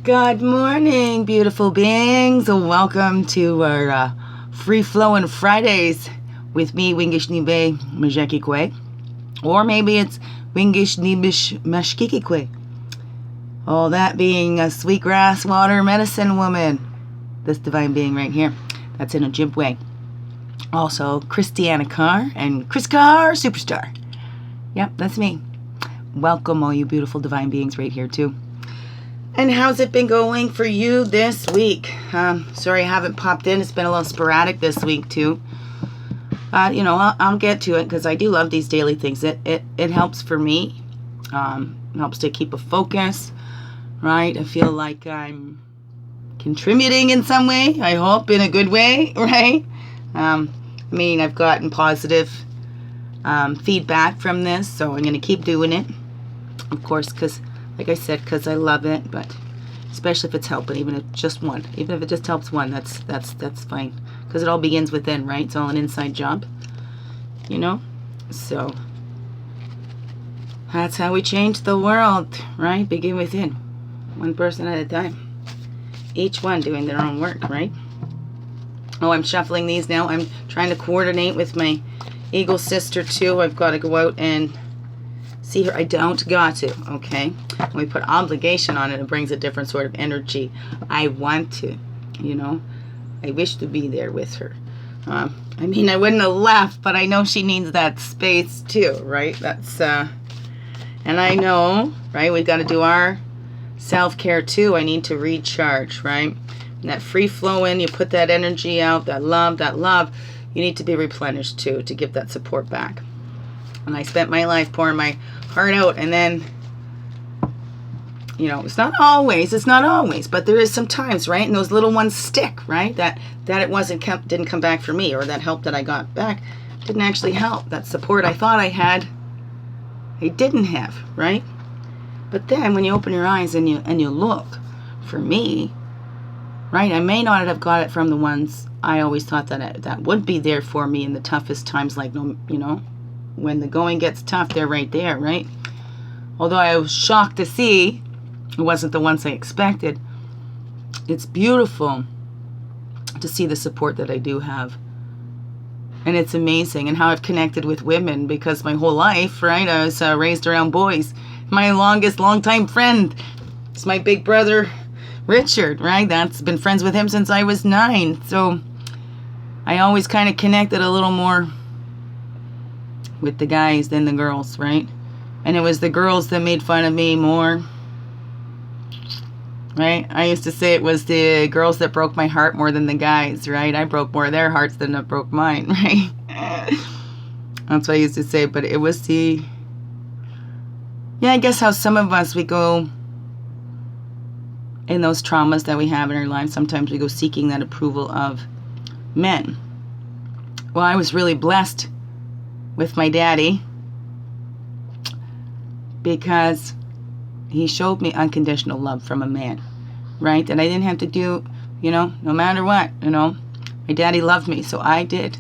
Good morning, beautiful beings. Welcome to our free-flowing Fridays with me, Wingish Nibe Majekikwe. Or maybe it's Wingish Nibish Mashkikikwe. All that being a sweetgrass water medicine woman. This divine being right here. That's in Ojibwe. Also, Christianna Carr and Chris Carr Superstar. Yep, that's me. Welcome all you beautiful divine beings right here too. And how's it been going for you this week? Sorry I haven't popped in. It's been a little sporadic this week too. I'll get to it because I do love these daily things. It helps for me. Helps to keep a focus, right? I feel like I'm contributing in some way. I hope in a good way, right? I've gotten positive feedback from this, so I'm going to keep doing it. Of course, because like I said, because I love it, but especially if it's helping, even if it just helps one, that's fine. Because it all begins within, right? It's all an inside job, So that's how we change the world, right? Begin within, one person at a time. Each one doing their own work, right? Oh, I'm shuffling these now. I'm trying to coordinate with my eagle sister too. I've got to go out and see her. I don't got to, okay? When we put obligation on it, it brings a different sort of energy. I want to, I wish to be there with her. I wouldn't have left, but I know she needs that space too, right? That's, and I know, right, we've got to do our self-care too. I need to recharge, right? And that free flowing, you put that energy out, that love, you need to be replenished too, to give that support back. And I spent my life pouring my heart out, and then, it's not always, but there is some times, right? And those little ones stick, right? That it didn't come back for me, or that help that I got back didn't actually help. That support I thought I had, I didn't have, right? But then when you open your eyes and you look, for me, right, I may not have got it from the ones I always thought that would be there for me in the toughest times, like, when the going gets tough, they're right there, right? Although I was shocked to see it wasn't the ones I expected, it's beautiful to see the support that I do have. And it's amazing, and how I've connected with women, because my whole life, right, I was raised around boys. My longtime friend is my big brother, Richard, right? That's been friends with him since I was 9. So I always kind of connected a little more with the guys than the girls, right? And it was the girls that made fun of me more, right? I used to say it was the girls that broke my heart more than the guys, right? I broke more of their hearts than I broke mine, right? That's what I used to say. But it was I guess how some of us, we go in those traumas that we have in our lives, sometimes we go seeking that approval of men. Well, I was really blessed with my daddy, because he showed me unconditional love from a man, right? That I didn't have to do, no matter what, my daddy loved me, so I did.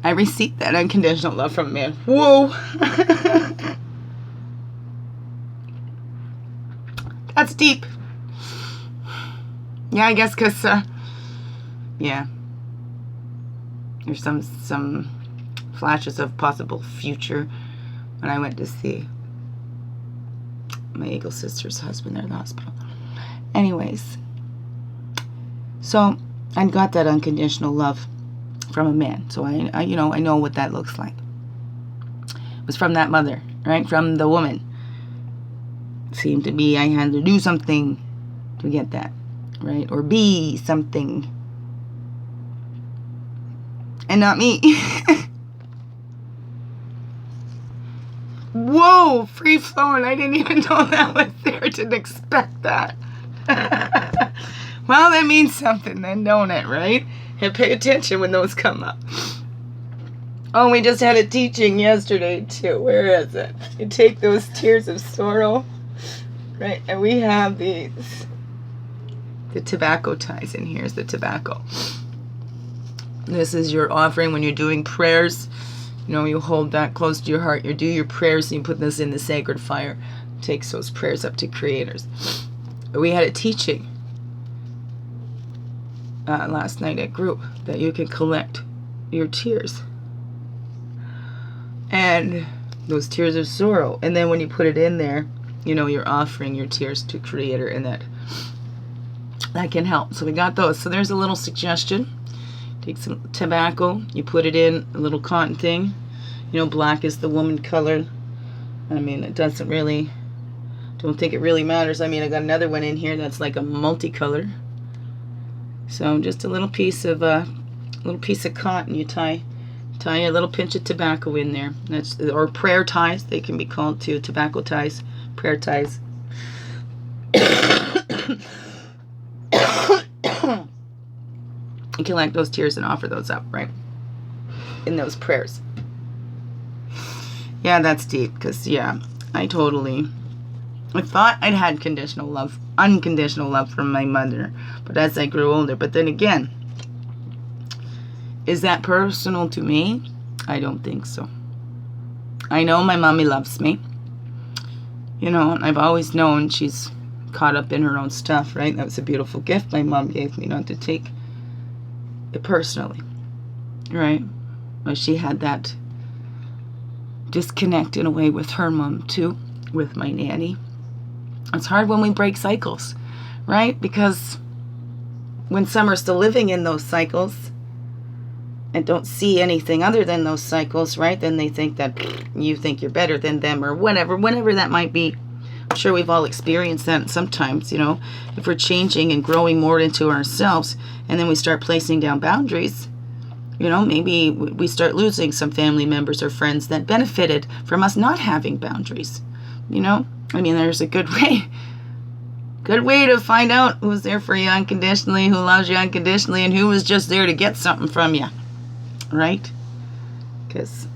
I received that unconditional love from a man. Whoa! That's deep. Yeah, I guess because, there's some flashes of possible future when I went to see my eagle sister's husband there in the hospital. Anyways, so I got that unconditional love from a man. So I know what that looks like. It was from that mother, right? From the woman. It seemed to be I had to do something to get that, right? Or be something. And not me. Whoa, free flowing. I didn't even know that was there. I didn't expect that. Well, that means something then, don't it, right? And pay attention when those come up. Oh, we just had a teaching yesterday too. Where is it? You take those tears of sorrow, right? And we have the tobacco ties in. Here's the tobacco. This is your offering when you're doing prayers. You hold that close to your heart. You do your prayers and you put this in the sacred fire. Takes those prayers up to creators. We had a teaching last night at group that you can collect your tears. And those tears of sorrow. And then when you put it in there, you know, you're offering your tears to Creator, and that can help. So we got those. So there's a little suggestion. Take some tobacco, you put it in a little cotton thing. You know, black is the woman color. I mean, it doesn't really, don't think it really matters. I mean, I got another one in here that's like a multicolor. So just a little piece of cotton. You tie a little pinch of tobacco in there. That's, or prayer ties. They can be called too. Tobacco ties, prayer ties. You collect those tears and offer those up, right? In those prayers. Yeah, that's deep, because, yeah, I thought I'd had unconditional love from my mother, but as I grew older, but then again, is that personal to me? I don't think so. I know my mommy loves me, you know, and I've always known she's caught up in her own stuff, right? That was a beautiful gift my mom gave me, not to take it personally, right? But she had that disconnect in a way with her mom too, with my nanny. It's hard when we break cycles, right? Because when some are still living in those cycles and don't see anything other than those cycles, right? Then they think that you think you're better than them, or whenever that might be. I'm sure we've all experienced that sometimes, you know, if we're changing and growing more into ourselves, and then we start placing down boundaries, you know, maybe we start losing some family members or friends that benefited from us not having boundaries, you know. I mean, there's a good way to find out who's there for you unconditionally, who loves you unconditionally, and who was just there to get something from you, right? Because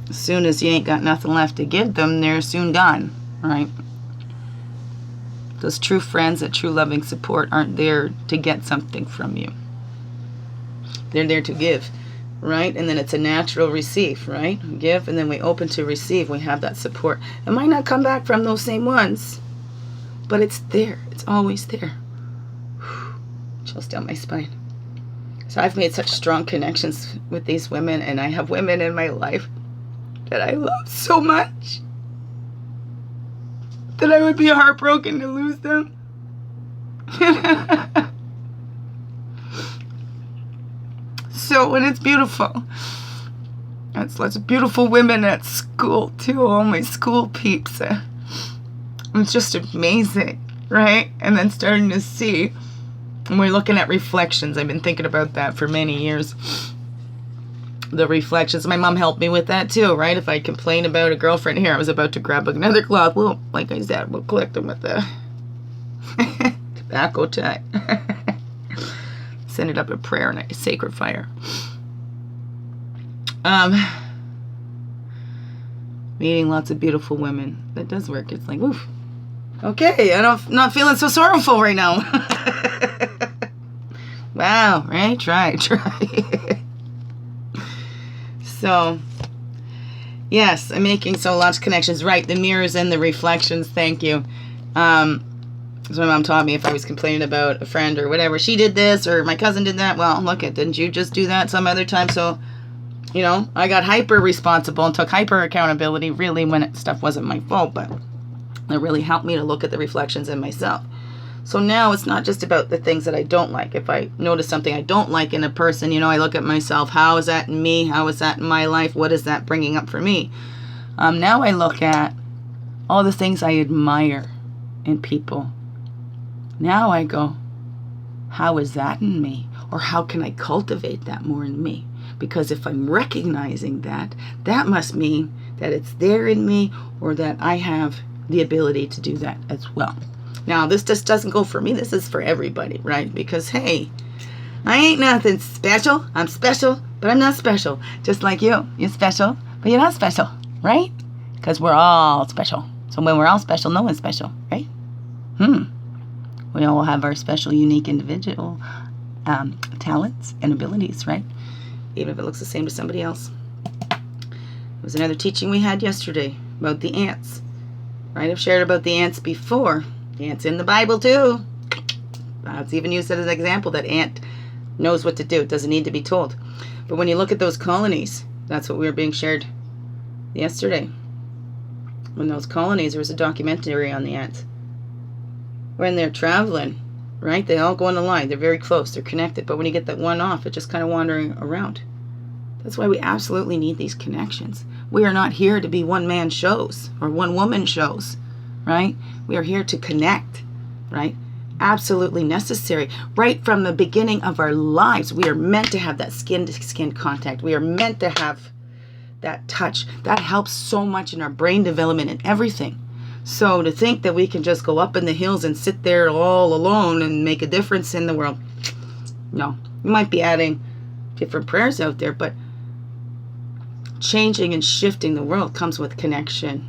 as soon as you ain't got nothing left to give them, they're soon gone, right? Those true friends, that true loving support, aren't there to get something from you. They're there to give, right? And then it's a natural receive, right? Give, and then we open to receive. We have that support. It might not come back from those same ones, but it's there. It's always there. Chills down my spine. So I've made such strong connections with these women, and I have women in my life that I love so much that I would be heartbroken to lose them. So, and it's beautiful. It's lots of beautiful women at school, too. All my school peeps. It's just amazing, right? And then starting to see, and we're looking at reflections. I've been thinking about that for many years. The reflections. My mom helped me with that too, right? If I complain about a girlfriend, here I was about to grab another cloth. Well, like I said, we'll collect them with the tobacco tie. Send it up a prayer and a sacred fire. Meeting lots of beautiful women. That does work. It's like, oof. Okay, I'm not feeling so sorrowful right now. Wow, right? Try. So, yes, I'm making lots of connections. Right, the mirrors and the reflections. Thank you. So my mom taught me if I was complaining about a friend or whatever, she did this or my cousin did that. Well, look, didn't you just do that some other time? So, you know, I got hyper responsible and took hyper accountability really when stuff wasn't my fault, but it really helped me to look at the reflections in myself. So now it's not just about the things that I don't like. If I notice something I don't like in a person, you know, I look at myself. How is that in me? How is that in my life? What is that bringing up for me? Now I look at all the things I admire in people. Now I go, how is that in me? Or how can I cultivate that more in me? Because if I'm recognizing that, that must mean that it's there in me, or that I have the ability to do that as well. Now, this just doesn't go for me. This is for everybody, right? Because, hey, I ain't nothing special. I'm special, but I'm not special. Just like you. You're special, but you're not special, right? Because we're all special. So when we're all special, no one's special, right? We all have our special, unique, individual talents and abilities, right? Even if it looks the same to somebody else. It was another teaching we had yesterday about the ants, right? I've shared about the ants before. Ants in the Bible too. It's even used as an example that ant knows what to do. It doesn't need to be told. But when you look at those colonies, that's what we were being shared yesterday. When those colonies, there was a documentary on the ants. When they're traveling, right? They all go in a line. They're very close. They're connected. But when you get that one off, it's just kind of wandering around. That's why we absolutely need these connections. We are not here to be one-man shows or one-woman shows, right? We are here to connect, right? Absolutely necessary. Right from the beginning of our lives, we are meant to have that skin-to-skin contact. We are meant to have that touch. That helps so much in our brain development and everything. So to think that we can just go up in the hills and sit there all alone and make a difference in the world, no. You might be adding different prayers out there, but changing and shifting the world comes with connection.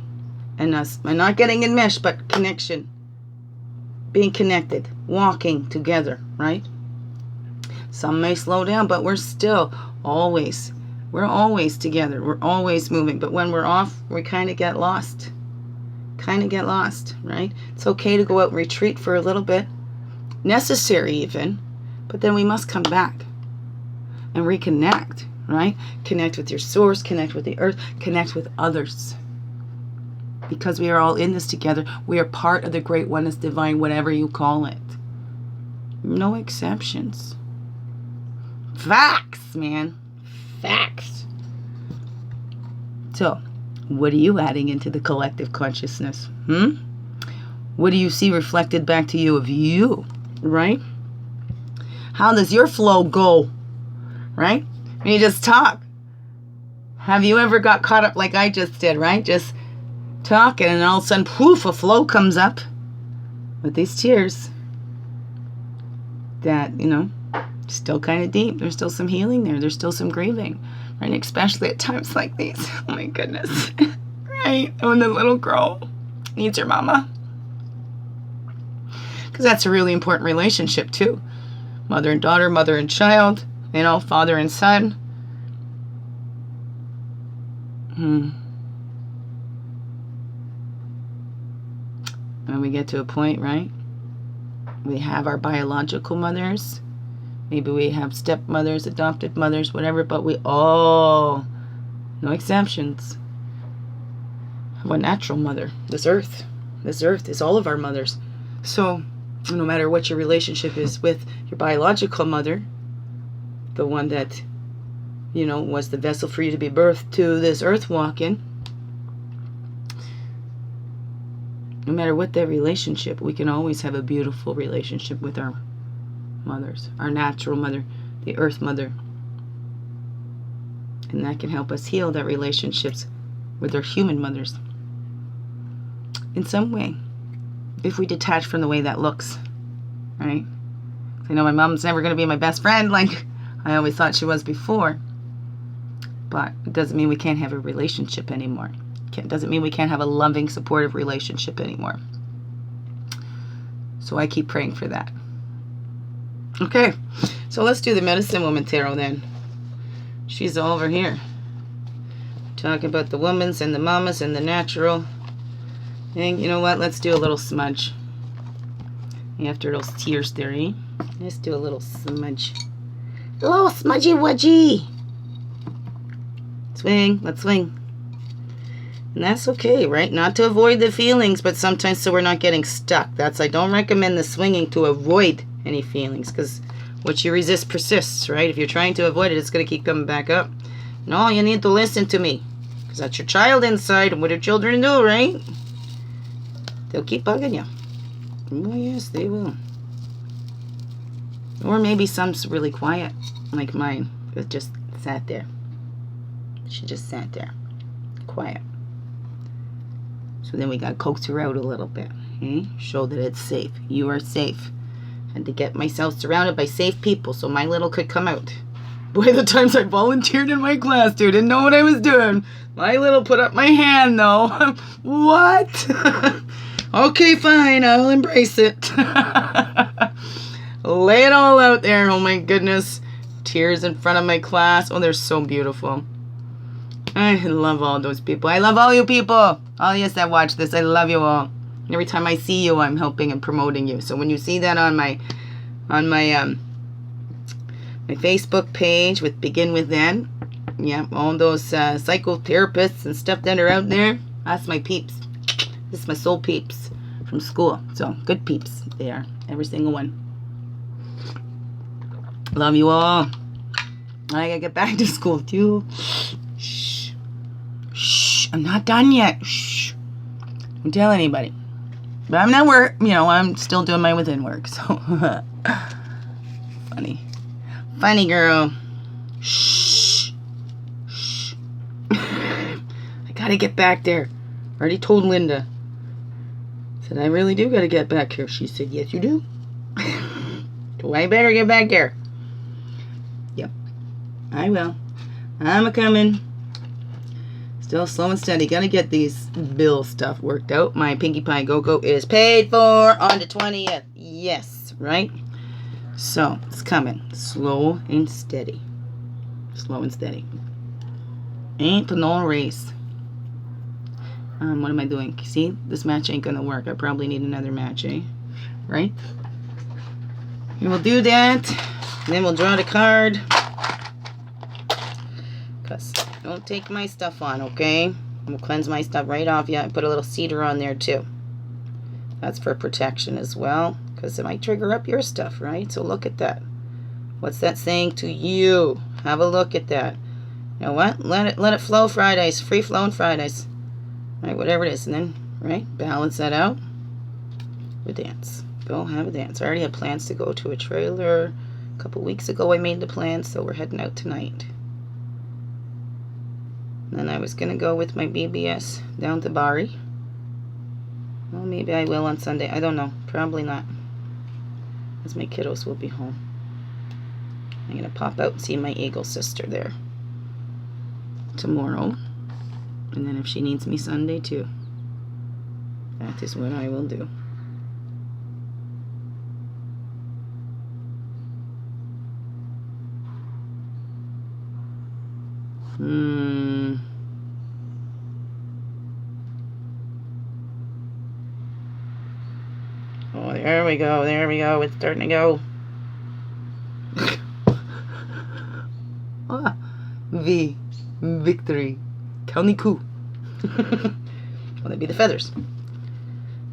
And us, and not getting enmeshed, but connection. Being connected, walking together, right? Some may slow down, but we're still always together. We're always moving. But when we're off, we kind of get lost. Right? It's okay to go out and retreat for a little bit. Necessary even. But then we must come back and reconnect, right? Connect with your source, connect with the earth, connect with others. Because we are all in this together. We are part of the great oneness divine, whatever you call it. No exceptions. Facts, man. Facts. So, what are you adding into the collective consciousness? What do you see reflected back to you of you, right? How does your flow go, right? When you just talk. Have you ever got caught up like I just did, right? Just talking and all of a sudden, poof, a flow comes up with these tears that, still kind of deep. There's still some healing there. There's still some grieving, right? Especially at times like these. Oh my goodness. Right? When the little girl needs her mama. Because that's a really important relationship too. Mother and daughter, mother and child, father and son. When we get to a point, right? We have our biological mothers. Maybe we have stepmothers, adopted mothers, whatever, but we all, no exceptions, have a natural mother. This earth is all of our mothers. So no matter what your relationship is with your biological mother, the one that, was the vessel for you to be birthed to this earth walking, no matter what that relationship, we can always have a beautiful relationship with our mothers, our natural mother, the earth mother. And that can help us heal that relationships with our human mothers in some way, if we detach from the way that looks, right? I know my mom's never going to be my best friend like I always thought she was before, but it doesn't mean we can't have a relationship anymore. It doesn't mean we can't have a loving, supportive relationship anymore. So I keep praying for that. Okay, so let's do the Medicine Woman Tarot then. She's over here. Talking about the women's and the mamas and the natural. And you know what? Let's do a little smudge. After those tears there, eh? Let's do a little smudge. A little smudgy wudgy. Swing, let's swing. And that's okay, right? Not to avoid the feelings, but sometimes so we're not getting stuck. I don't recommend the swinging to avoid any feelings, because what you resist persists, right? If you're trying to avoid it, it's going to keep coming back up. No, you need to listen to me, because that's your child inside, and what do children do, right? They'll keep bugging you. Oh, yes, they will. Or maybe some's really quiet, like mine. It just sat there. She just sat there, quiet. So then we got to coax her out a little bit. Okay? Show that it's safe. You are safe. Had to get myself surrounded by safe people so my little could come out. Boy, the times I volunteered in my class, dude, didn't know what I was doing. My little put up my hand, though. What? Okay, fine. I'll embrace it. Lay it all out there. Oh, my goodness. Tears in front of my class. Oh, they're so beautiful. I love all those people. I love all you people. All of you that watch this. I love you all. Every time I see you, I'm helping and promoting you. So when you see that on my my Facebook page with Begin Within, yeah, all those psychotherapists and stuff that are out there, that's my peeps. This is my soul peeps from school. So good peeps they are, every single one. Love you all. I gotta get back to school too. Shh. Shh. I'm not done yet. Shh. Don't tell anybody. But I'm not I'm still doing my within work. So funny. Funny girl. Shh. Shh. I gotta get back there. Already told Linda. Said I really do gotta get back here. She said, yes you do. So I better get back there. Yep. I will. I'm a-coming. Still slow and steady. Gotta get these bill stuff worked out. My Pinkie Pie Go-Go is paid for on the 20th. Yes, right? So, it's coming. Slow and steady. Slow and steady. Ain't no race. What am I doing? See? This match ain't gonna work. I probably need another match, eh? Right? And we'll do that. Then we'll draw the card. Because don't take my stuff on, okay? We'll cleanse my stuff right off. Yeah, and put a little cedar on there too. That's for protection as well. Because it might trigger up your stuff, right? So look at that. What's that saying to you? Have a look at that. You know what? Let it flow Fridays. Free flowing Fridays. Right, whatever it is. And then, right, balance that out. We dance. Go have a dance. I already had plans to go to a trailer. A couple weeks ago I made the plans, so we're heading out tonight. Then I was going to go with my BBS down to Bari. Well, maybe I will on Sunday. I don't know. Probably not. Because my kiddos will be home. I'm going to pop out and see my Eagle sister there tomorrow. And then if she needs me Sunday too. That is what I will do. Oh, there we go. There we go. It's starting to go. V. Victory. County coup. Well, that'd be the feathers.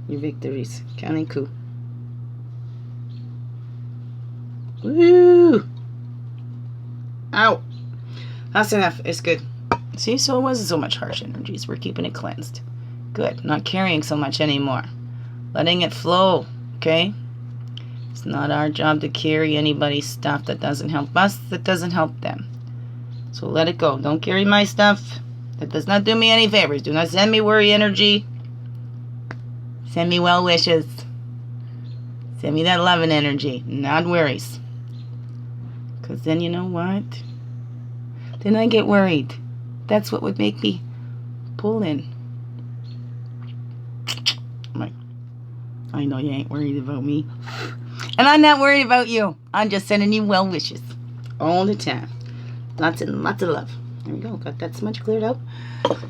Your victories. County coup. Woo! Ow! That's enough. It's good. See, so it wasn't so much harsh energies. We're keeping it cleansed. Good. Not carrying so much anymore. Letting it flow. Okay? It's not our job to carry anybody's stuff that doesn't help us, that doesn't help them. So let it go. Don't carry my stuff. That does not do me any favors. Do not send me worry energy. Send me well wishes. Send me that loving energy. Not worries. Because then you know what? Then I get worried. That's what would make me pull in. I'm like, I know you ain't worried about me. And I'm not worried about you. I'm just sending you well wishes. All the time. Lots and lots of love. There we go. Got that smudge cleared out.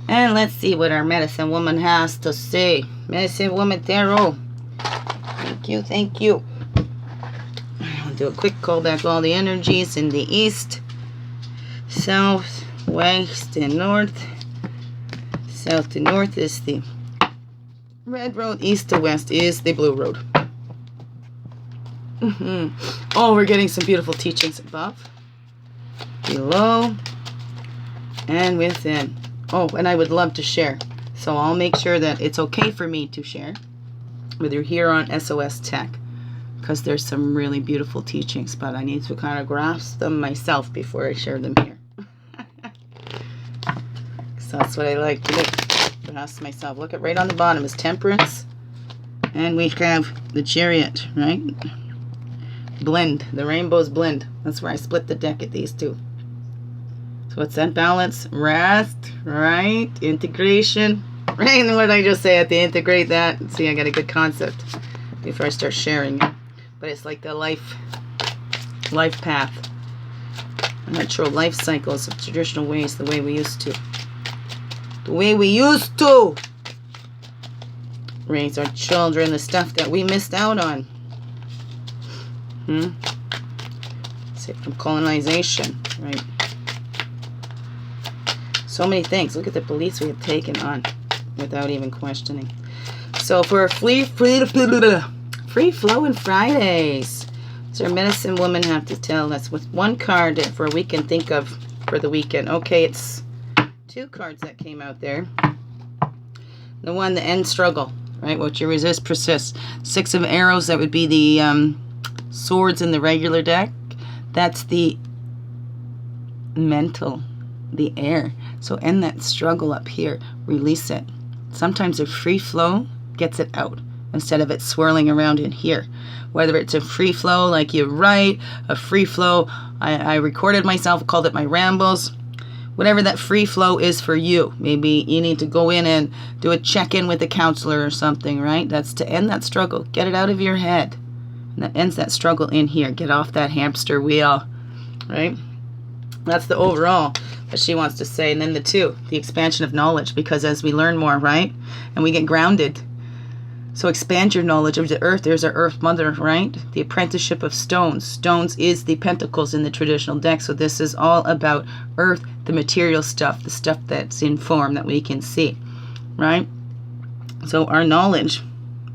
And let's see what our medicine woman has to say. Medicine woman tarot. Thank you. Thank you. I'll do a quick call back all the energies in the east, south, west, and north. South to north is the red road. East to west is the blue road. Oh, we're getting some beautiful teachings above, below, and within. Oh, and I would love to share. So I'll make sure that it's okay for me to share, whether you're here on SOS Tech, because there's some really beautiful teachings, but I need to kind of grasp them myself before I share them here. So that's what I like to do. Grasp myself. Look at right on the bottom is Temperance, and we have the Chariot, right? Blend. The rainbows blend. That's where I split the deck at these two. So it's that balance, rest, right? Integration. Right, and what did I just say? I have to integrate that. See, I got a good concept before I start sharing it. But it's like the life path. Natural life cycles of traditional ways, the way we used to. The way we used to. raise our children, the stuff that we missed out on. Safe from colonization, right? So many things. Look at the beliefs we have taken on without even questioning. So for free flowing Fridays, so our medicine woman have to tell us with one card for we can think of for the weekend. Okay, it's 2 cards that came out there. The one, the end struggle, right? What you resist persists. 6 of arrows, that would be the swords in the regular deck. That's the mental, the air. So end that struggle up here. Release it. Sometimes a free flow gets it out instead of it swirling around in here. Whether it's a free flow like you write, a free flow, I recorded myself, called it my rambles. Whatever that free flow is for you. Maybe you need to go in and do a check-in with a counselor or something, right? That's to end that struggle. Get it out of your head. And that ends that struggle in here. Get off that hamster wheel, right? That's the overall that she wants to say. And then the 2, the expansion of knowledge. Because as we learn more, right? And we get grounded. So expand your knowledge of the earth. There's our earth mother, right? The apprenticeship of stones. Stones is the pentacles in the traditional deck. So this is all about earth, the material stuff, the stuff that's in form that we can see, right? So our knowledge,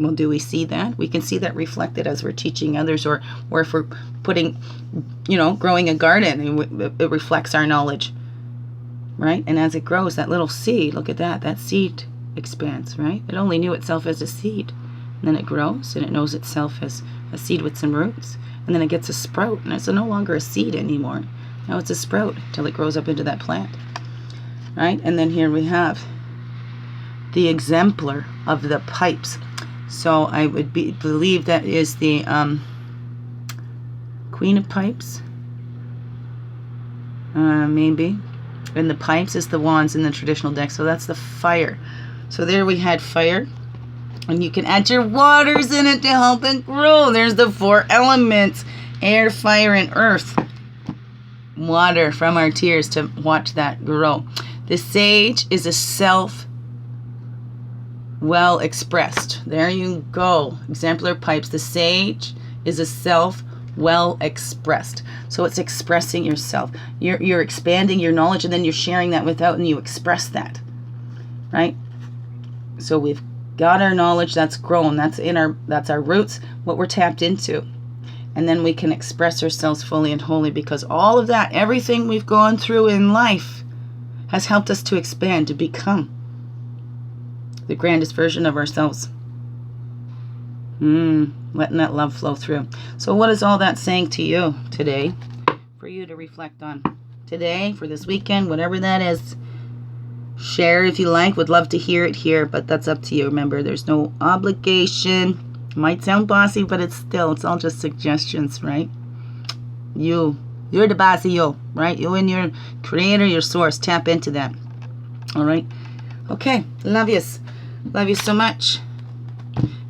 well, do we see that? We can see that reflected as we're teaching others, or if we're putting, growing a garden, and it reflects our knowledge, right? And as it grows, that little seed, look at that seed expands, right? It only knew itself as a seed. And then it grows, and it knows itself as a seed with some roots. And then it gets a sprout, and it's no longer a seed anymore. Now it's a sprout till it grows up into that plant, right? And then here we have the exemplar of the pipes. So I would believe that is the Queen of Pipes, maybe. And the pipes is the wands in the traditional deck. So that's the fire. So there we had fire. And you can add your waters in it to help it grow. There's the 4 elements. Air, fire, and earth. Water from our tears to watch that grow. The sage is a self well expressed. There you go. Exemplar pipes. The sage is a self well expressed. So it's expressing yourself. You're expanding your knowledge, and then you're sharing that without, and you express that, right? So we've got our knowledge that's grown. That's our roots, what we're tapped into. And then we can express ourselves fully and wholly, because all of that, everything we've gone through in life has helped us to expand, to become the grandest version of ourselves. Letting that love flow through. So what is all that saying to you today for you to reflect on? Today, for this weekend, whatever that is. Share if you like. Would love to hear it here, but that's up to you. Remember, there's no obligation. Might sound bossy, but it's all just suggestions, right? You're the bossy you, right? You and your creator, your source. Tap into that. All right? Okay. Love yous. Love you so much.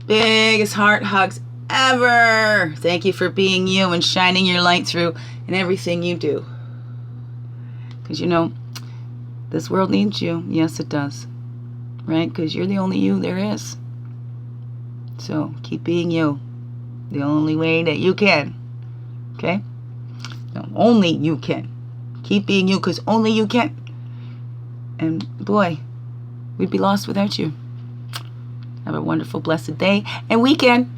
Biggest heart hugs ever. Thank you for being you and shining your light through in everything you do. Because, this world needs you. Yes, it does. Right? Because you're the only you there is. So keep being you. The only way that you can. Okay? No, only you can. Keep being you, because only you can. And boy, we'd be lost without you. Have a wonderful, blessed day and weekend.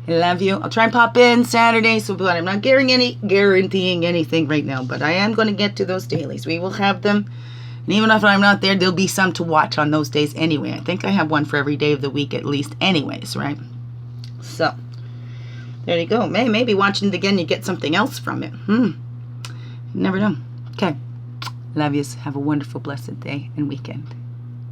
I love you. I'll try and pop in Saturday, but I'm not guaranteeing anything right now. But I am going to get to those dailies. We will have them. And even if I'm not there, there'll be some to watch on those days anyway. I think I have one for every day of the week at least anyways, right? So, there you go. Maybe watching it again, you get something else from it. You never know. Okay. Love yous. Have a wonderful, blessed day and weekend.